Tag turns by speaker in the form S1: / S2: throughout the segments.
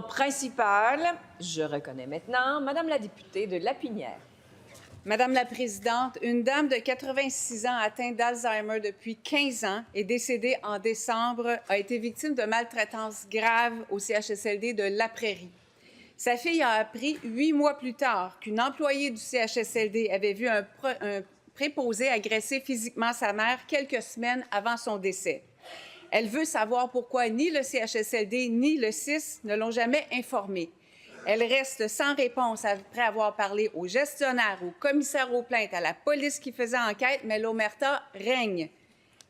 S1: Principal, je reconnais maintenant Madame la députée de Lapinière.
S2: Madame la Présidente, une dame de 86 ans atteinte d'Alzheimer depuis 15 ans est décédée en décembre, a été victime de maltraitance grave au CHSLD de La Prairie. Sa fille a appris 8 mois plus tard qu'une employée du CHSLD avait vu un préposé agresser physiquement sa mère quelques semaines avant son décès. Elle veut savoir pourquoi ni le CHSLD ni le CIS ne l'ont jamais informée. Elle reste sans réponse après avoir parlé aux gestionnaires, aux commissaires aux plaintes, à la police qui faisait enquête, mais l'omerta règne.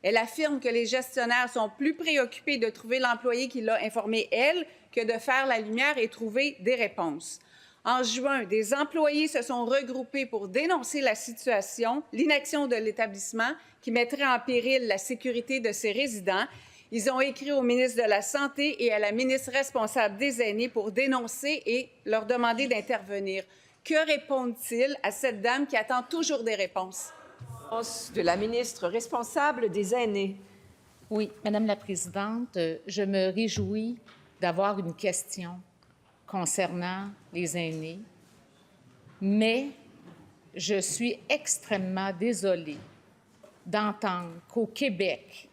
S2: Elle affirme que les gestionnaires sont plus préoccupés de trouver l'employé qui l'a informée, elle, que de faire la lumière et trouver des réponses. En juin, des employés se sont regroupés pour dénoncer la situation, l'inaction de l'établissement qui mettrait en péril la sécurité de ses résidents. Ils ont écrit au ministre de la Santé et à la ministre responsable des Aînés pour dénoncer et leur demander d'intervenir. Que répondent-ils à cette dame qui attend toujours des réponses?
S1: De la ministre responsable des Aînés.
S3: Oui, Madame la Présidente, je me réjouis d'avoir une question concernant les aînés, mais je suis extrêmement désolée d'entendre qu'au Québec,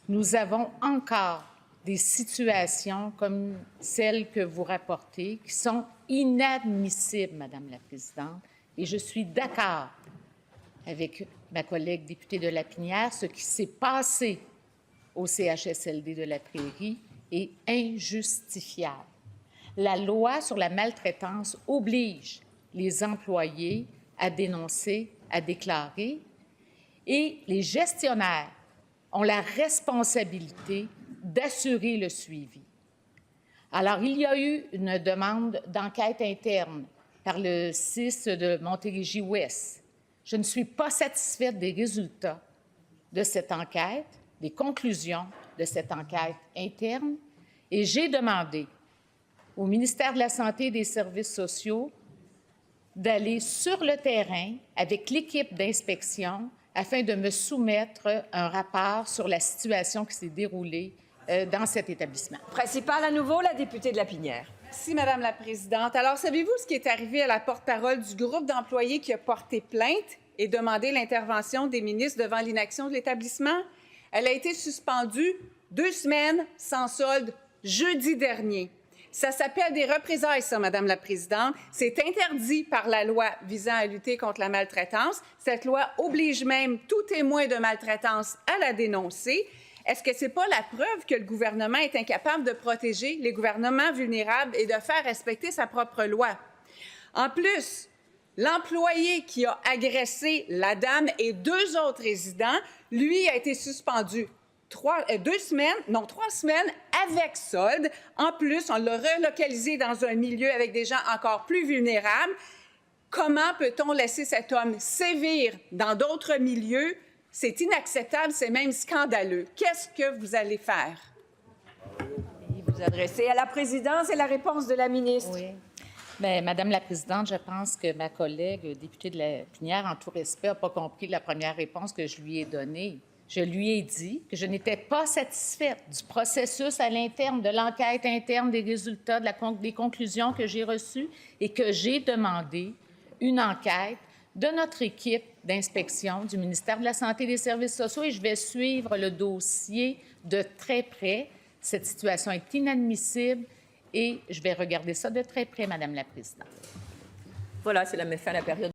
S3: nous avons encore des situations comme celles que vous rapportez qui sont inadmissibles, Madame la Présidente, et je suis d'accord avec ma collègue députée de Lapinière, ce qui s'est passé au CHSLD de La Prairie est injustifiable. La loi sur la maltraitance oblige les employés à dénoncer, à déclarer, et les gestionnaires ont la responsabilité d'assurer le suivi. Alors, il y a eu une demande d'enquête interne par le CIS de Montérégie-Ouest. Je ne suis pas satisfaite des résultats de cette enquête, des conclusions de cette enquête interne, et j'ai demandé au ministère de la Santé et des Services sociaux d'aller sur le terrain avec l'équipe d'inspection afin de me soumettre un rapport sur la situation qui s'est déroulée dans cet établissement.
S1: Principal à nouveau, la députée de Lapinière.
S2: Merci, Madame la Présidente. Alors, savez-vous ce qui est arrivé à la porte-parole du groupe d'employés qui a porté plainte et demandé l'intervention des ministres devant l'inaction de l'établissement? Elle a été suspendue 2 semaines sans solde jeudi dernier. Ça s'appelle des représailles, ça, Madame la Présidente. C'est interdit par la loi visant à lutter contre la maltraitance. Cette loi oblige même tout témoin de maltraitance à la dénoncer. Est-ce que ce n'est pas la preuve que le gouvernement est incapable de protéger les gouvernements vulnérables et de faire respecter sa propre loi? En plus, l'employé qui a agressé la dame et 2 autres résidents, lui, a été suspendu 3 semaines avec solde. En plus, on l'a relocalisé dans un milieu avec des gens encore plus vulnérables. Comment peut-on laisser cet homme sévir dans d'autres milieux? C'est inacceptable, c'est même scandaleux. Qu'est-ce que vous allez faire?
S1: Vous adressez à la présidence et la réponse de la ministre.
S3: Oui. Bien, Madame la Présidente, je pense que ma collègue députée de Lapinière, en tout respect, n'a pas compris la première réponse que je lui ai donnée. Je lui ai dit que je n'étais pas satisfaite du processus à l'interne, de l'enquête interne, des résultats, des conclusions que j'ai reçues et que j'ai demandé une enquête de notre équipe d'inspection du ministère de la Santé et des Services sociaux et je vais suivre le dossier de très près. Cette situation est inadmissible et je vais regarder ça de très près, Madame la Présidente.
S1: Voilà, c'est la fin de la période.